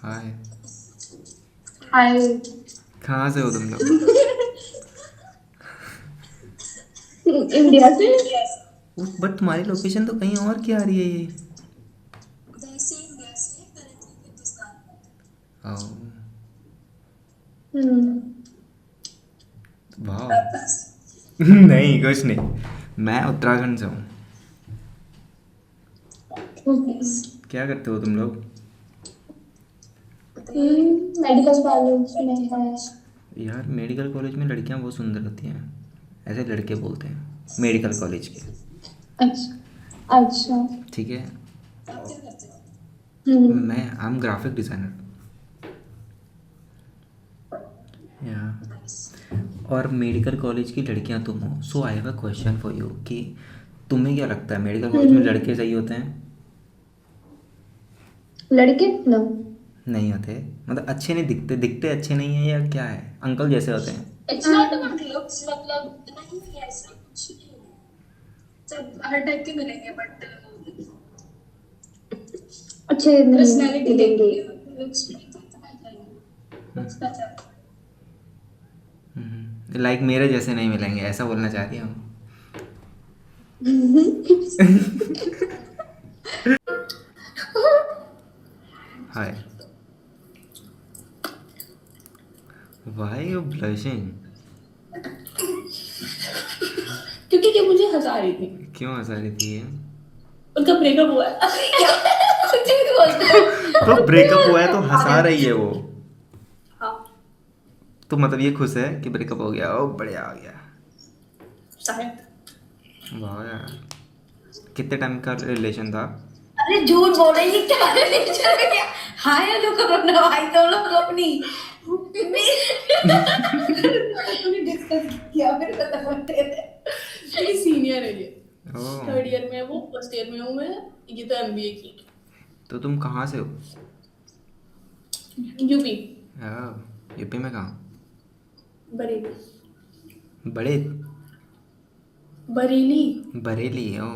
हाय। हाय। कहाँ से हो तुम लोग? इंडिया से। बट तुम्हारी लोकेशन तो कहीं और की आ रही है ये। ओह। हम्म। वाह। नहीं कुछ नहीं, मैं उत्तराखंड से हूँ। क्या करते हो तुम लोग? मेडिकल कॉलेज में है। यार मेडिकल कॉलेज में लड़कियाँ बहुत सुंदर होती हैं, ऐसे लड़के बोलते हैं मेडिकल कॉलेज के। अच्छा अच्छा। ठीक है। हम्म। मैं आई एम ग्राफिक डिज़ाइनर। या और मेडिकल कॉलेज की लड़कियां तुम हो, so I have a question for you कि तुम्हें क्या लगता है मेडिकल कॉलेज में हम्म। लड़के सही होते हैं? लड़के ना। नहीं होते? मतलब अच्छे नहीं दिखते, दिखते अच्छे नहीं है या क्या है, अंकल जैसे होते हैं? इट्स नॉट अबाउट लुक्स, मतलब नहीं ऐसा कुछ नहीं है। सब हर टाइप के मिलेंगे बट अच्छे पर्सनालिटी देंगे। लुक्स नहीं तो लुक्स का अच्छा। लाइक मेरे जैसे नहीं मिलेंगे, ऐसा बोलना चाह रही हूँ? हाय। Why you blushing? क्योंकि ये मुझे हंसा रही थी। क्यों हंसा रही थी ये? उनका ब्रेकअप हुआ है। झूठ बोलते हो। तो ब्रेकअप हुआ है तो हंसा रही है वो? हाँ। तो मतलब ये खुश है कि ब्रेकअप हो गया, ओ बढ़िया आ गया। शायद। वाह यार। कितने टाइम का रिलेशन था? अरे झूठ बोल रही है क्या? चल गया। हाँ हेलो करो ना भाई, तुम लोग अपनी तूने डिस्कस किया मेरे को तो बोलते थे। मेरी सीनियर है ये। ओह। थर्ड ईयर में है वो, फर्स्ट ईयर में हूँ मैं। ये तो एमबीए की। तो तुम कहाँ से हो? यूपी। यूपी में कहाँ? बरेली। बड़े? बरेली। बरेली ओ।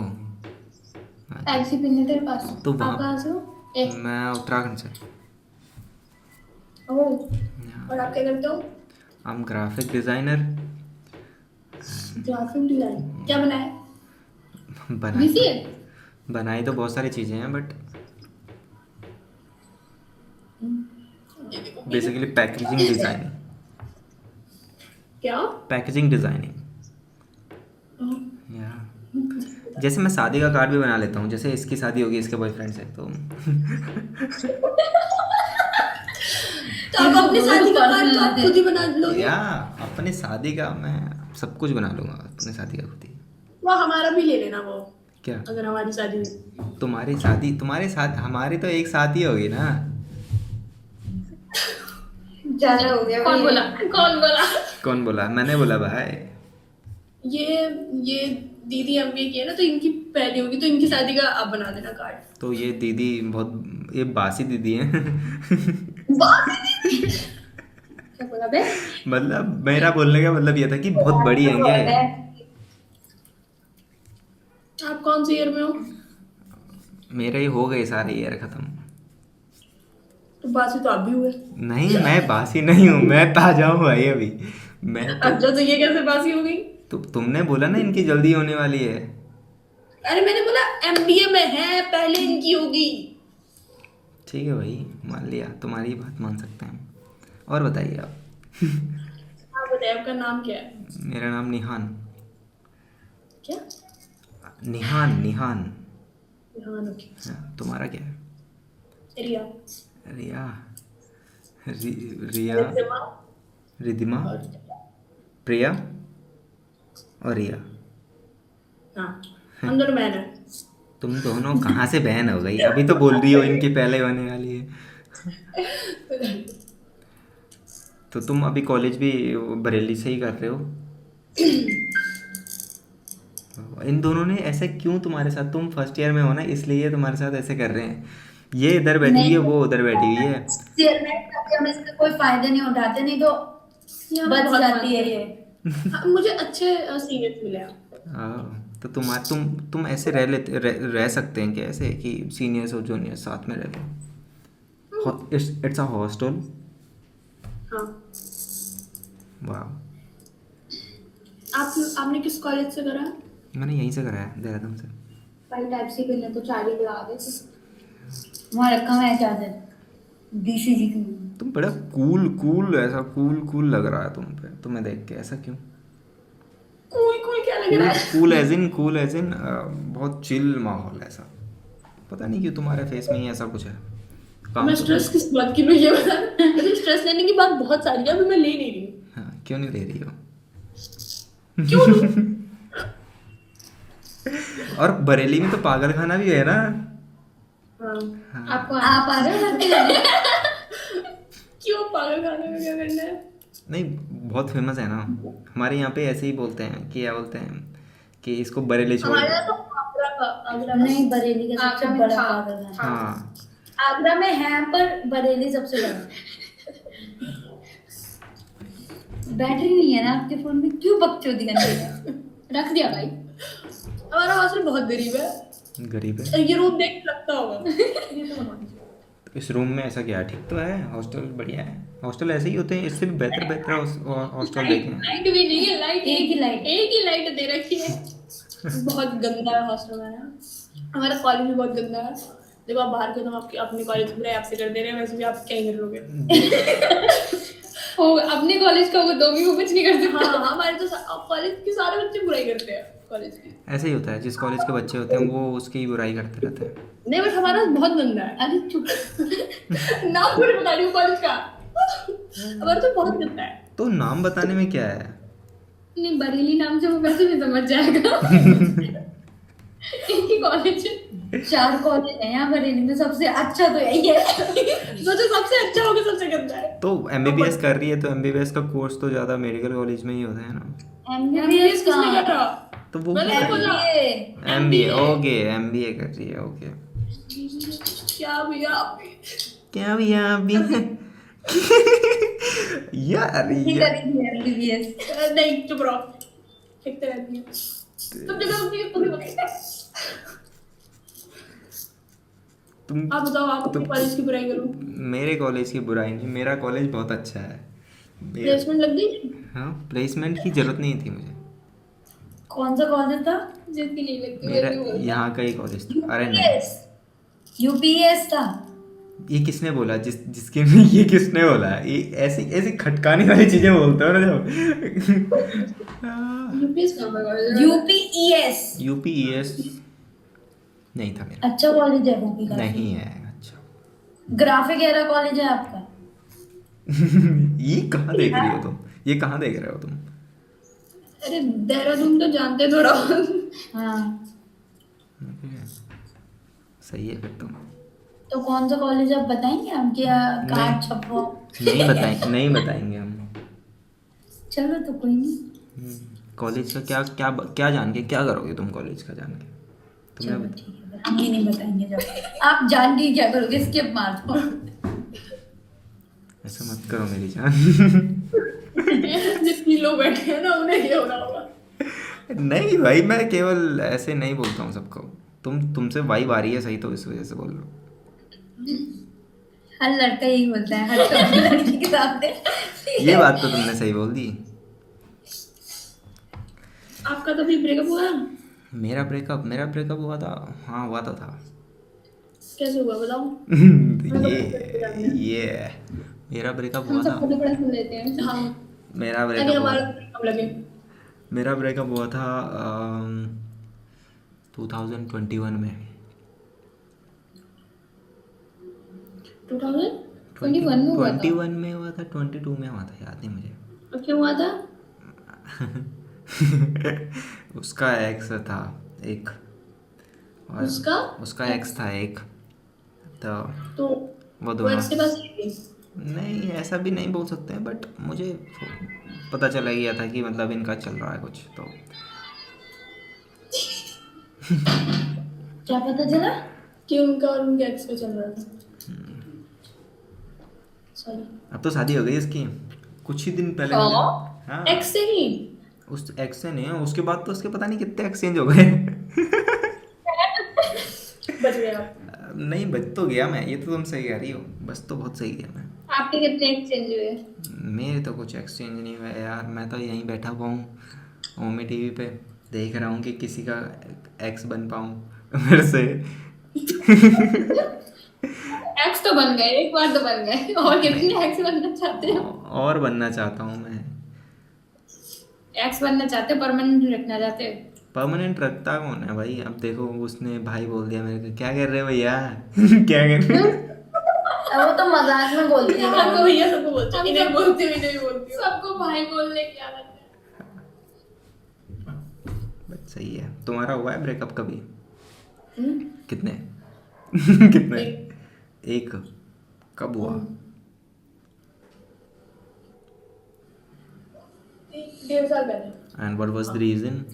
टैक्सी पिन है तेरे पास। तो आप वहाँ, कहाँ से हो? ए। मैं उत्तराखंड से। ओह। और आप क्या करते हो? I am graphic designer. Graphic design क्या बना है? बनाई तो बीसीए। बनाई तो बहुत सारी चीज़ें हैं बट ये देखो बीसीए। Basically packaging designing. क्या? Packaging designing. या जैसे मैं शादी का कार्ड भी बना लेता हूँ, जैसे इसकी शादी होगी इसके बॉयफ्रेंड से तो तो आप अपनी शादी का कार्ड तो आप खुद ही बना लोगे। या अपनी शादी का मैं सब कुछ बना लूँगा अपनी शादी का खुद ही। वो हमारा भी ले लेना वो। क्या? अगर हमारी शादी हुई। तुम्हारी शादी तुम्हारे साथ, हमारी तो एक साथ ही होगी ना। ज्यादा हो गया। कौन बोला? कौन बोला? कौन बोला? मैंने बोला भाई। ये ये दीदी एमबीए की है ना, तो इनकी पहली होगी, तो इनकी शादी का आप बना देना कार्ड। तो ये दीदी बहुत, ये बासी दीदी है। बात ही नहीं। क्या बोला बे? मतलब मेरा बोलने का मतलब ये था कि बहुत बड़ी हैं ये। आप कौन से ईयर में हो? मेरे ही हो गए सारे ईयर खत्म। तो बासी तो आप भी हुए। नहीं मैं बासी नहीं हूँ, मैं ताजा हूँ भाई अभी। मैं तो अच्छा, तो ये कैसे बासी हो गई? तुमने बोला ना इनकी जल्दी होने वाली है। अरे मैंने बोला एमबीए में है, पहले इनकी होगी। ठीक है भाई, मान लिया, तुम्हारी बात मान सकते हैं। और बताइए आप। आप बताइए आपका नाम क्या है? मेरा नाम निहान। क्या? निहान निहान। हाँ ओके। हाँ, तुम्हारा क्या है? रिया। रिया। रिया। रिद्धिमा। रिधिमा। और प्रिया। और रिया। हाँ, हम दोनों बहन हैं। तुम दोनों कहाँ से बहन हो गई? अभी तो बोल रही हो इनकी पहले होने वाली है। तो तुम अभी कॉलेज भी बरेली से ही कर रहे हो? इन दोनों ने ऐसे क्यों तुम्हारे साथ, तुम फर्स्ट ईयर में हो ना इसलिए ये तुम्हारे साथ ऐसे कर रहे हैं। ये इधर बैठी हुई नहीं, है, वो उधर बैठी हुई है। शेयरमेट करके हम इसका कोई फायदा नहीं उठाते, नहीं तो बच जाती है ये। हाँ, मुझे अच्छे सीनियर मिले हैं। तो तुम ऐसे रह सकते हैं कि ऐसे कि सीनियर्स और जूनियर्स साथ में रह लो? It's a hostel. हाँ। वाह। आपने किस कॉलेज से करा? मैंने यहीं से करा है, देहरादून से। भाई टाइप सी करने तो 4 ही लगा दे। वहाँ रखा है चार्जर डीसीजी की। तुम बड़ा कूल कूल, ऐसा कूल कूल लग रहा है तुम पे, तुम्हें देख के। ऐसा क्यों? कूल कूल क्या लग कूल रहा है? कूल एज इन बहुत चिल माहौल ऐसा। पता नहीं क्यों तुम्हारे फेस में ही ऐसा कुछ है। काम मैं तो स्ट्रेस किस बात की, मैं ये बता। मुझे स्ट्रेस लेने की बात बहुत सारी है, अभी मैं ले नहीं रही हूँ। हाँ, क्यों नहीं ले रही हो? क्यों लूँ? और बरेली में तो पागल खाना भी है ना। हाँ। हाँ। आपको आप आ रहे हो? क्यों पागल खाने में क्या करना है? नहीं, बहुत फेमस है ना हमारे यहाँ पे। ऐसे ही बोलते हैं कि क्या बोलते हैं कि इसको बरेली छोड़ हमारे दो। यहाँ तो आगरा नहीं, बरेली का सबसे बड़ा पागल है। हाँ। आगरा में है पर बरेली सबसे बड़ा। बैटरी नहीं है ना आपके फोन में, क्यों बकचोदी करनी है? रख दिया भाई। हमारा हॉस्टल बहुत गरीब है। गरीब है? ये रूम देख के लगता होगा। तो इस रूम में ऐसा क्या है? ठीक तो है, हॉस्टल बढ़िया है। हॉस्टल ऐसे ही होते हैं, इससे भी बेहतर बेहतर हॉस्टल देखे हैं। लाइट भी नहीं है, लाइट एक ही लाइट दे रखी है। बहुत गंदा है हॉस्टल में ना। हमारा कॉलेज भी बहुत गंदा है। देखो आप बाहर के, तो आपके अपने कॉलेज पूरा ऐप से कर दे रहे हैं, वैसे भी आप क्या ही कर लोगे? वो अपने कॉलेज का वो दो भी वो कुछ नहीं करते। हाँ, हमारे तो कॉलेज के सारे बच्चे बुराई करते हैं कॉलेज की। ऐसे ही होता है, जिस कॉलेज के बच्चे होते हैं वो उसकी ही बुराई करते रहते हैं। नहीं, बट हमारा बहुत गंदा है। अरे चुप। नाम थोड़ी बता रही हूँ कॉलेज का। हमारा तो बहुत गंदा है। तो नाम बताने में क्या है? नहीं, बरेली नाम से वो वैसे भी समझ जाएगा। एक ही कॉलेज है। 4 कॉलेज है यहाँ बरेली में, सबसे अच्छा तो यही है। सोचो सबसे अच्छा होगा सबसे गंदा है। तो एमबीबीएस कर रही है तो एमबीबीएस का कोर्स तो ज़्यादा मेडिकल कॉलेज में ही होता है ना। एमबीबीएस किसने कर रहा? तो वो मैंने क्या बोला एमबीए? ओके, एमबीए कर रही है। ओके। क्या भैया? क्या भी है अभी? यार यार एमबीबीएस नहीं, चुप रहो। फेंकते रहती है तुम। जगह अपनी तुम्हें बताइए। तुम आप बताओ, आप अपने कॉलेज की बुराई करो। मेरे कॉलेज की बुराई नहीं, मेरा कॉलेज बहुत अच्छा है। प्लेसमेंट लग गई? हाँ, प्लेसमेंट की जरूरत नहीं थी मुझे। कौन सा कॉलेज था जिसकी नहीं लगती? मेरा यहाँ का ही कॉलेज था। अरे नहीं, यूपीएस था। ये किसने बोला? जिसके ये किसने बोला? ये ऐसी ऐसी खटकाने वाली चीजें बोलते हो ना जब। यूपीएस कहाँ का कॉलेज है? यूपीईएस। यूपीईएस नहीं था मेरा। अच्छा कॉलेज है वो भी। नहीं है अच्छा। ग्राफिक एरा कॉलेज है आपका। ये कहाँ देख रही हो तुम? ये कहाँ देख रहे हो तुम? अरे देहरादून तो जानते तो रहो। हाँ। Okay, सही है फिर तुम। तो कौन सा कॉलेज आप बताएंगे? हम क्या कार्ड छपवा? नहीं बताएंगे हम। चलो तो कोई नहीं। कॉलेज का क्या क्या क्या जान के क्या करोगे तुम? कॉलेज का जान के चलो तुम्हें ठीक है, हम ये नहीं बताएंगे। जब आप जान के क्या करोगे, स्किप मार दो। ऐसा मत करो मेरी जान। जितनी लोग बैठे हैं ना, उन्हें ये हो रहा होगा। नहीं भाई, मैं केवल ऐसे नहीं बोलता हूँ सबको। तुमसे वाइब आ रही है सही, तो इस वजह से बोल रहा हूँ। हर लड़का यही बोलता है, हर कभी लड़की के सामने। ये बात तो तुमने सही बोल दी। आपका कभी ब्रेकअप हुआ? मेरा ब्रेकअप हुआ था। हाँ, हुआ तो था। कैसे हुआ बताओ? ये मेरा ब्रेकअप हम हुआ सब था। बड़े बड़े सुन लेते हैं। हाँ, मेरा ताकि ब्रेकअप हमारा हुआ कम लगे। मेरा ब्रेकअप हुआ था 2021 में। 2021 में हुआ था? 21 में हुआ था, 22 में हुआ था, याद नहीं मुझे। और क्यों हुआ था? उसका एक्स था एक, और उसका एक्स था एक, तो वो दोनों। एक्स के पास है? नहीं, ऐसा भी नहीं बोल सकते हैं, बट मुझे पता चला गया था कि मतलब इनका चल रहा है कुछ तो। क्या पता चला? कि उनका और उनके एक्स का चल रहा था। सॉरी। अब तो शादी हो गई इसकी कुछ ही दिन पहले। हाँ, एक्स से ही? उस एक्स से नहीं, उसके बाद तो उसके पता नहीं कितने एक्सचेंज हो गए। बच गए आप। नहीं बच तो गया मैं, ये तो तुम सही कह रही हो, बस तो बहुत सही गया मैं। आपके कितने एक्सचेंज हुए? मेरे तो कुछ एक्सचेंज नहीं हुआ यार, मैं तो यहीं बैठा हुआ हूँ ओमी टीवी पे, देख रहा हूँ कि किसी का एक्स बन पाऊँ मेरे से। एक्स तो बन गए, एक बार तो बन गए, और कितने एक्स बनना चाहते हो? और बनना चाहता हूँ मैं। एक्स बनना चाहते हो, परमानेंट रखना चाहते हो? परमानेंट रखता कौन है भाई, अब देखो उसने भाई बोल दिया मेरे को, क्या कर रहे हो भैया क्या कर रहे हो? वो तो मजाक में बोलती है। सबको भैया, सबको बोलती हूँ, इन्हें बोलती हूँ, इन्हें भी बोलती हूँ, सबको भाई बोलने की आदत है। बस सही है। तुम्हारा हुआ है ब्रेकअप कभी? हम्म? कितने कितने? एक। कब हुआ? 1.5 साल पहले। And what was the reason?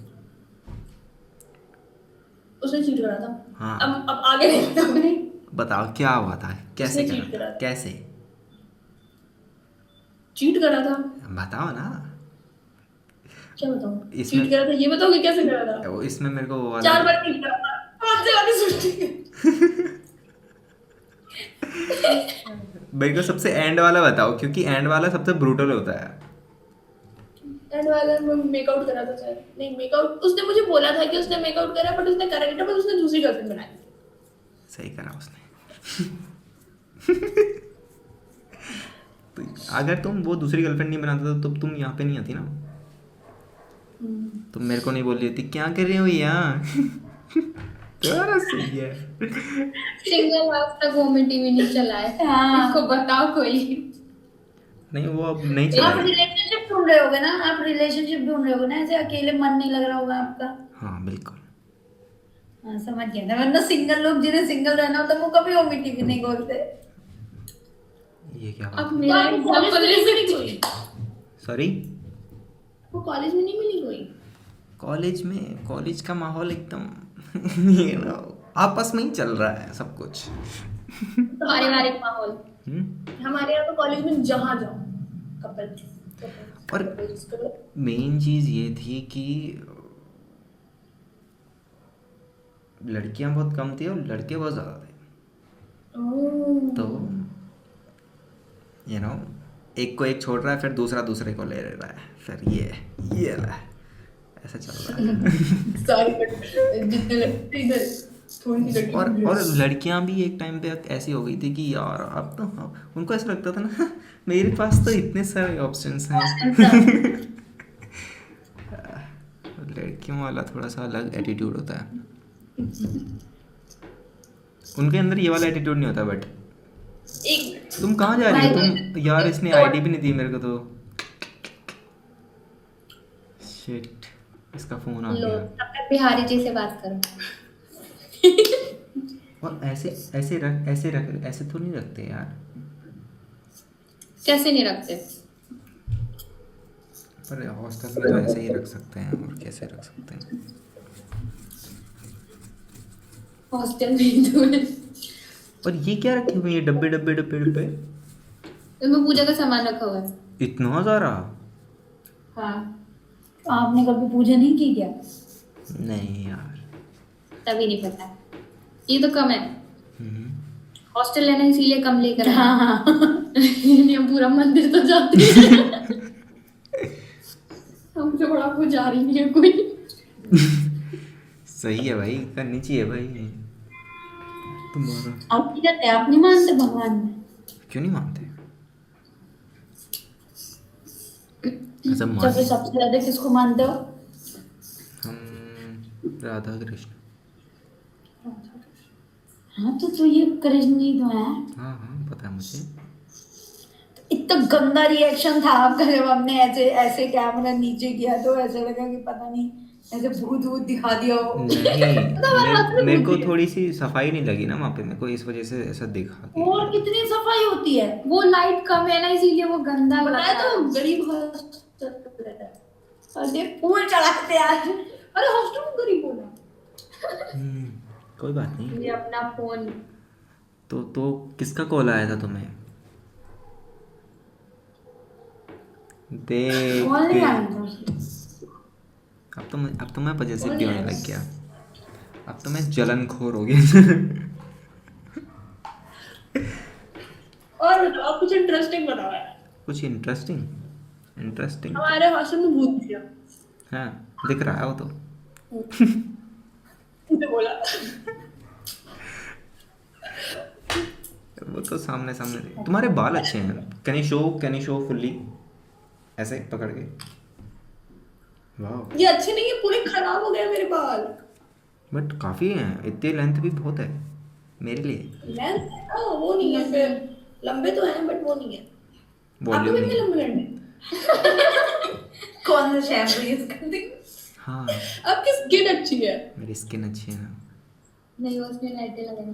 उसने चीट करा था। हाँ। अब आगे नहीं बताऊंगी। बताओ क्या हुआ था, कैसे उसने cheat करा करा था, था। कैसे? चीट करा था। बताओ ना। क्या बताऊं? इसमें- चीट करा था, ये बताओ कि कैसे करा था? इसमें मेरे को वो वाला 4 बार चीट करा था, 5 से वाली सुनती। मेरे को सबसे एंड वाला बताओ, क्योंकि एंड वाला सबसे ब्रूटल होता है। एंड वाला में मेकआउट करा था शायद, नहीं मेकआउट उसने मुझे बोला था कि उसने मेकआउट करा, बट उसने करा नहीं था, बट उसने दूसरी गर्लफ्रेंड बनाई थी। सही करा उसने। तो अगर तुम वो दूसरी गर्लफ्रेंड नहीं बनाता तो तुम यहाँ पे नहीं आती ना। तुम मेरे को नहीं बोल रही थी क्या कर रहे हो यहाँ तुम्हारा सही है। सिंगल आज तक वो में टीवी नहीं चला है। हाँ। इसको बताओ कोई। नहीं वो अब नहीं आप चलेगा। रिलेशनशिप ढूंढ रहे होगे ना, आप रिलेशनशिप ढूंढ रहे होगे ना, ऐसे अकेले मन नहीं लग रहा होगा आपका। हाँ बिल्कुल। हाँ समझ गया था, वरना सिंगल लोग जिन्हें सिंगल रहना होता है वो कभी ओमी टीवी नहीं खोलते। ये क्या अब बात? मेरा आपको एग्जांपल कॉलेज ले में नहीं सकती मिली हूँ। सॉरी? वो कॉलेज में नहीं मिली कोई। कॉलेज का माहौल एकदम you know, आपस में ही चल रहा है सब कुछ। पारिवारिक माहौल। हम्म? हमारे यहाँ तो कॉलेज में जहाँ जाओ कपल। और मेन चीज़ ये थी कि लड़कियां बहुत कम थी और लड़के बहुत ज़्यादा थे, तो यू नो एक को एक छोड़ रहा है, फिर दूसरा दूसरे को ले रहा है, फिर ये ला, ऐसा चल रहा है। सारी जितने लड़के इधर थोड़ी सी लड़की और लड़कियां भी एक टाइम पे ऐसी हो गई थी कि यार अब तो उनको ऐसा लगता था ना मेरे पास तो इतने सारे ऑप्शंस हैं। लड़कियों वाला थोड़ा सा अलग एटीट्यूड होता है, उनके अंदर ये वाला एटीट्यूड नहीं होता। बट एक तुम कहाँ जा रही हो तुम यार? इसने आईडी भी नहीं दी मेरे को तो। शिट, इसका फोन आ लो गया। तब तक बिहारी जी से बात करो। और ऐसे तो नहीं रखते यार। कैसे नहीं रखते? पर हॉस्टल में तो ऐसे ही रख सकते हैं, और कैसे रख सकते हैं? हॉस्टल में तो और ये क्या रखे हुए हैं डब्बे डब्बे डब्बे डब्बे? इसमें पूजा का सामान रखा हुआ है। इतना सारा? हाँ आपने कभी पूजा नहीं की क्या? नहीं यार। तभी नहीं पता, ये तो कम है। हम्म। हॉस्टल लेना इसीलिए कम लेकर आए। हाँ नहीं, हम पूरा मंदिर तो जाते हैं। हमसे बड़ा पुजारी नहीं है कोई। सही है भाई, करनी चाहिए भाई तुम्हारा। आप नहीं करते, आप नहीं मानते भगवान में? क्यों नहीं मानते? ऐसा जब मान सबसे ज्यादा किसको मानते हो? हम राधा कृष्ण। हाँ तो ये कृष्ण जी तो है। हाँ हाँ पता है मुझे। इतना गंदा रिएक्शन था आपका जब हमने ऐसे ऐसे कैमरा नीचे किया, तो ऐसा लगा कि पता नहीं ऐसे भूत भूत दिखा दिया हो। नहीं मेरे को थोड़ी सी सफाई नहीं लगी ना वहाँ पे, मेरे को इस वजह से ऐसा दिखा कि और कितनी सफाई होती है। वो लाइट कम है ना, इसीलिए वो गंदा लग रहा बताया है। तो गरीब हॉस्टल है। अरे फूल चढ़ाते यार। अरे हॉस्टल में गरीब होना। कोई बात नहीं। ये अपना फोन तो किसका कॉल आया था तुम्हें? देख कौन ले देख। आया था उसे? अब तो मैं पॉजेसिव होने लग गया, अब तो मैं जलनखोर हो गया। और बताओ, आप कुछ इंटरेस्टिंग बताओ यार। कुछ इंटरेस्टिंग? इंटरेस्टिंग हमारे हॉस्टल में भूत दिया, हाँ, दिख रहा है वो तो। मुझे बोला। वो तो सामने सामने। तुम्हारे बाल अच्छे हैं। कैन यू शो फुल्ली, ऐसे पकड़ के। वाह, ये अच्छे नहीं है, पूरे खराब हो गए मेरे बाल। बट काफ़ी हैं, इतनी लेंथ भी बहुत है मेरे लिए। लेंथ है ना, वो नहीं है फिर। लंबे तो हैं बट वो नहीं है। आपके वॉल्यूम भी इतने नहीं। लंबे करने। कौन सा शैम्पू यूज करती? हाँ, आपकी स्किन अच्छी है। मेरी स्किन अच्छी है ना। नहीं, वो उसमें लाइटें लगानी।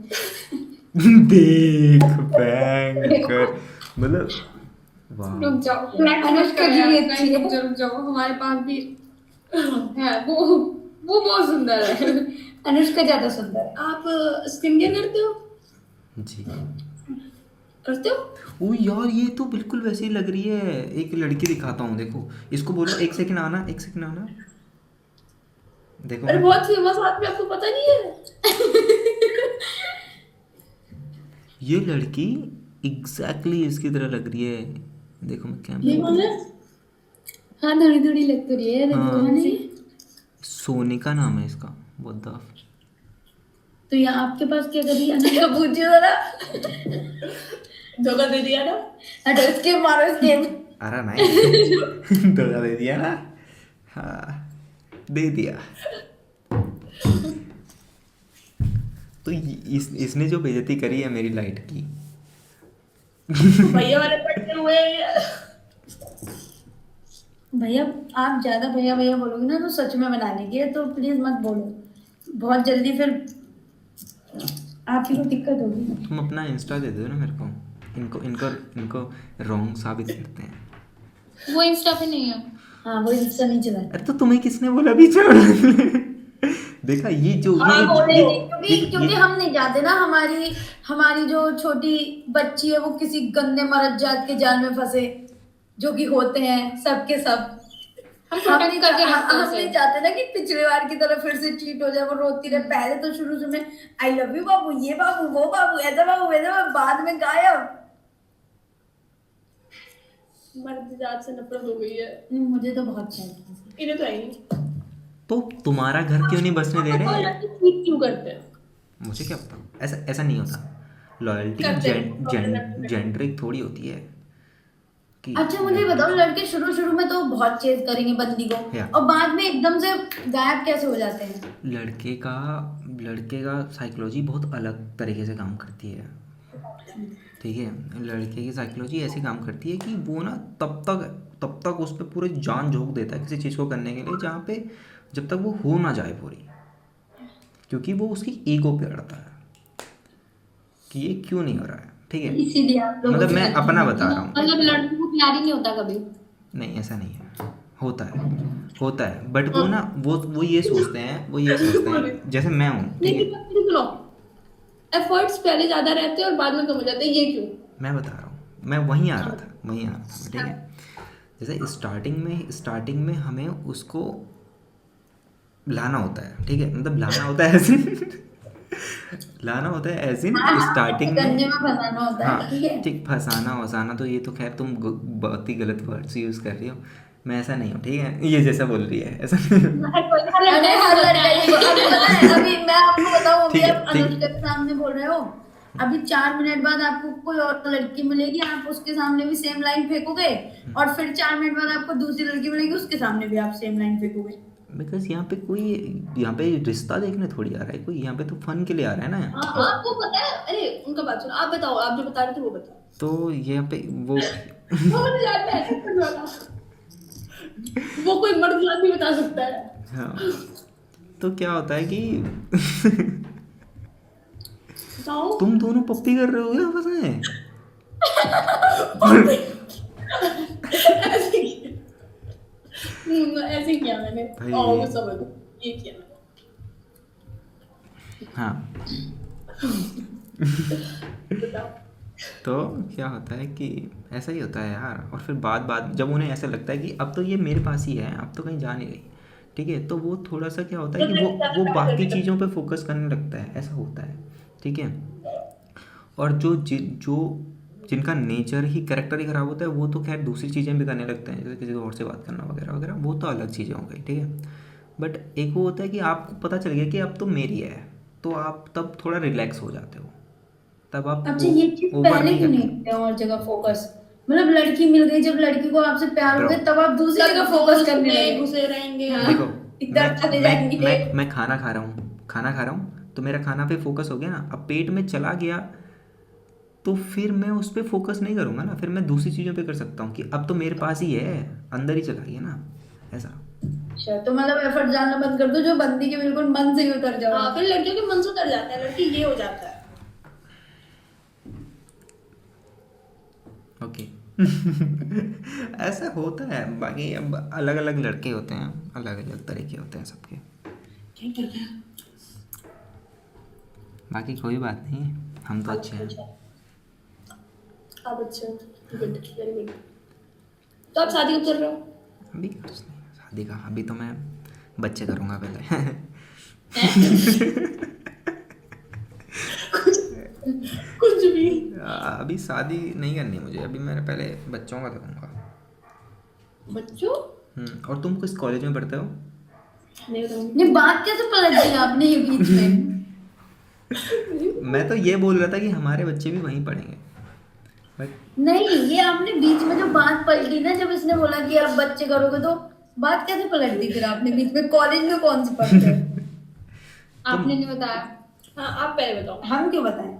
देख भयंकर, मतलब वाह। रुक जाओ, अनुष्का की भी अच्छी है। रुक जाओ, हमारे पास भी है वो बहुत सुंदर है। अनुष्का ज्यादा सुंदर है। आप स्किन केयर करते हो? जी। करते हो? ओ यार, ये तो बिल्कुल वैसी ही लग रही है। एक लड़की दिखाता हूँ, देखो इसको, बोलो एक सेकंड आना, एक सेकंड आना। देखो अरे मैं, बहुत फेमस आदमी, आपको पता नहीं है? ये लड़की एग्जैक्टली इसकी तरह लग रही है। देखो मैं ये कैमरा, कौन है? हाँ, थोड़ी थोड़ी लग तो रही है। हाँ। कौन है? सोनिका नाम है इसका। What the. तो यहाँ आपके पास क्या करी? अनुष्का पूछी जरा। धोखा दे दिया ना। हटो, इसके मारो इसके। अरे नहीं। धोखा दे दिया ना। हाँ, दे दिया। तो इसने जो बेइज्जती करी है मेरी लाइट की। भैया वाले पट्टे हुए हैं। भैया, आप ज्यादा भैया भैया बोलोगे ना तो सच में बना लेंगे, तो प्लीज मत बोलो बहुत जल्दी, फिर आप ही को दिक्कत होगी। तुम अपना इंस्टा दे दो ना मेरे को। इनको इनको इनको रॉन्ग साबित करते हैं। वो इंस्टा पे नहीं है। हाँ, वो इंस्टा नहीं चला। अरे तो तुम्हें किसने बोला बीच में? देखा, ये जो हाँ, बोले ये क्योंकि हम नहीं जानते ना, हमारी हमारी जो छोटी बच्ची है वो किसी गंदे मरद जात के जाल में फंसे, जो कि होते हैं सबके सब। हम नहीं चाहते ना कि पिछले बार की तरह फिर से चीट हो जाए, वो रोती रहे। पहले तो शुरू में आई लव यू बाबू, ये बाबू, वो बाबू, ऐसा बाबू, वैसा बाबू, बाद में गायब। मर्द जात से नफरत हो गई है। मुझे तो बहुत चाहिए। इन्हें तो है ही नहीं। तो तुम्हारा घर क्यों नहीं बसने दे रहे? चीट क्यों करते हैं? मुझे क्या पता, ऐसा ऐसा नहीं होता। लॉयल्टी करते हैं। जेंडरिक थोड़ी होती है कि। अच्छा, मुझे बताओ, लड़के शुरू शुरू में तो बहुत चेज करेंगे बंदी को, या। और बाद में एकदम से गायब कैसे हो जाते हैं? लड़के का साइकोलॉजी बहुत अलग तरीके से काम करती है। ठीक है, लड़के की साइकोलॉजी ऐसे काम करती है कि वो ना तब तक उस पर पूरे जान झोंक देता है किसी चीज़ को करने के लिए, जहाँ पे जब तक वो हो ना जाए पूरी, क्योंकि वो उसकी ईगो पे अड़ता है कि ये क्यों नहीं हो रहा है। ठीक है, इसीलिए आप लोगों मतलब से मैं अपना बता रहा हूँ। मतलब लड़कों को प्यार ही नहीं होता कभी? नहीं, ऐसा नहीं है, होता है बट वो ना वो ये सोचते हैं जैसे मैं हूँ। ठीक है, लेकिन सुनो, एफर्ट्स पहले ज्यादा रहते हैं और बाद में कम हो जाते हैं, ये क्यों? मैं बता रहा हूँ, मैं वहीं आ रहा था। ठीक है, जैसे स्टार्टिंग में हमें उसको लाना होता है। ठीक है, मतलब लाना होता है ऐसे स्टार्टिंग गंजे में। में फंसाना होता है। हाँ, ठीक है, ठीक, फंसाना वसाना तो ये तो खैर तुम बहुत ही गलत वर्ड्स यूज़ कर रही हो। मैं ऐसा नहीं हूँ, ठीक है, ये जैसा बोल रही है ऐसा नहीं हूँ। अरे हर लड़का ये अभी पता है, अभी मैं आपको बताऊं, अभी ठीक है, आप ठीक। अनुष्का के सामने बोल रहे हो, अभी 4 मिनट बाद आपको कोई और लड़की मिलेगी, आप उसके सामने भी सेम लाइन फेंकोगे, और फिर 4 मिनट बाद आपको दूसरी लड़की मिलेगी, उसके सामने भी आप सेम लाइन फेंकोगे। बिकॉज यहाँ पे रिश्ता देखने थोड़ी आ रहा है कोई, यहाँ पे तो फन के लिए आ रहा है ना। आपको पता है? अरे उनका बात सुनो, आप बताओ, आप जो बता रहे थे वो बताओ। तो यहाँ पे वो वो मुझे याद है, ऐसा वाला। वो कोई मर्द बात भी बता सकता है। हाँ, तो क्या होता है कि बताओ। तुम दोनों पप्पी कर रहे हो क्या आपस में? ऐसे ही किया मैंने। भाई। मैं समझ गई, ये किया मैंने। हाँ, बताओ। तो क्या होता है कि ऐसा ही होता है यार। और फिर बाद जब उन्हें ऐसा लगता है कि अब तो ये मेरे पास ही है, अब तो कहीं जा नहीं रही, ठीक है, तो वो थोड़ा सा क्या होता है कि वो बाकी चीज़ों पे फोकस करने लगता है। ऐसा होता है, ठीक है। और जो जिनका नेचर ही कैरेक्टर ही खराब होता है वो तो खैर दूसरी चीज़ें भी करने लगते हैं, जैसे किसी और से बात करना वगैरह वगैरह, वो तो अलग चीज़ें हो गई, ठीक है। बट एक वो होता है कि आपको पता चल गया कि अब तो मेरी है, तो आप तब थोड़ा रिलैक्स हो जाते हो, तब आप अच्छा ये चीज ओवर पहले नहीं क्यों नहीं करते। करते और जगह फोकस, मतलब लड़की मिल गई, जब लड़की को आपसे प्यार हो गया तब आप दूसरी जगह फोकस करने लगे। घुसे रहेंगे। हाँ, देखो इधर चले जाएंगे। मैं खाना खा रहा हूँ तो मेरा खाना पे फोकस हो गया ना, अब पेट में चला गया तो फिर मैं उस पर फोकस नहीं करूँगा ना, फिर मैं दूसरी चीज़ों पे कर सकता हूँ कि अब तो मेरे पास ही है, अंदर ही चला गया ना, ऐसा। अच्छा तो मतलब एफर्ट डालना बंद कर दो, जो बंदी के बिल्कुल मन से ही उतर जाओ। हाँ, फिर लड़कियों के मन से उतर जाता है, लड़की ये हो जाता है। ओके ऐसा होता है, बाकी अब अलग अलग लड़के होते हैं, अलग अलग तरीके होते हैं सबके, क्या कर रहे हैं? बाकी कोई बात नहीं, हम तो अच्छे हैं। आप अच्छे हो, गुड, वेरी गुड। तो आप शादी कब कर रहे हो? अभी कुछ नहीं, शादी का अभी तो मैं बच्चे करूँगा पहले कुछ भी। अभी शादी नहीं करनी मुझे, अभी मैंने पहले बच्चों का करूँगा। बच्चों? और तुम किस कॉलेज में पढ़ते हो? नहीं बताऊंगी। नहीं बात कैसे पलट दी आपने ये बीच में? मैं तो ये बोल रहा था कि हमारे बच्चे भी वहीं पढ़ेंगे, बट नहीं ये आपने बीच में जो बात पलटी ना, जब इसने बोला कि आप बच्चे करोगे, तो बात कैसे पलट दी फिर आपने बीच में? कॉलेज में कौन से पढ़ते हो? आपने नहीं बताया। हाँ, आप पहले बताओ। हम क्यों बताएं?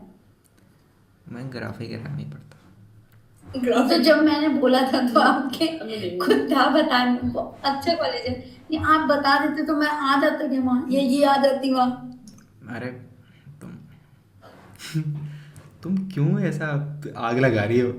मैं ग्राफिक एकेडमी में पढ़ता तो जब मैंने बोला था तो आपके हमने नहीं खुद था बताने को, अच्छा कॉलेज है, ये आप बता देते तो मैं आ जाता क्या वहाँ, ये आ जाती वहाँ। हूँ। अरे तुम तुम क्यों ऐसा आग लगा रही हो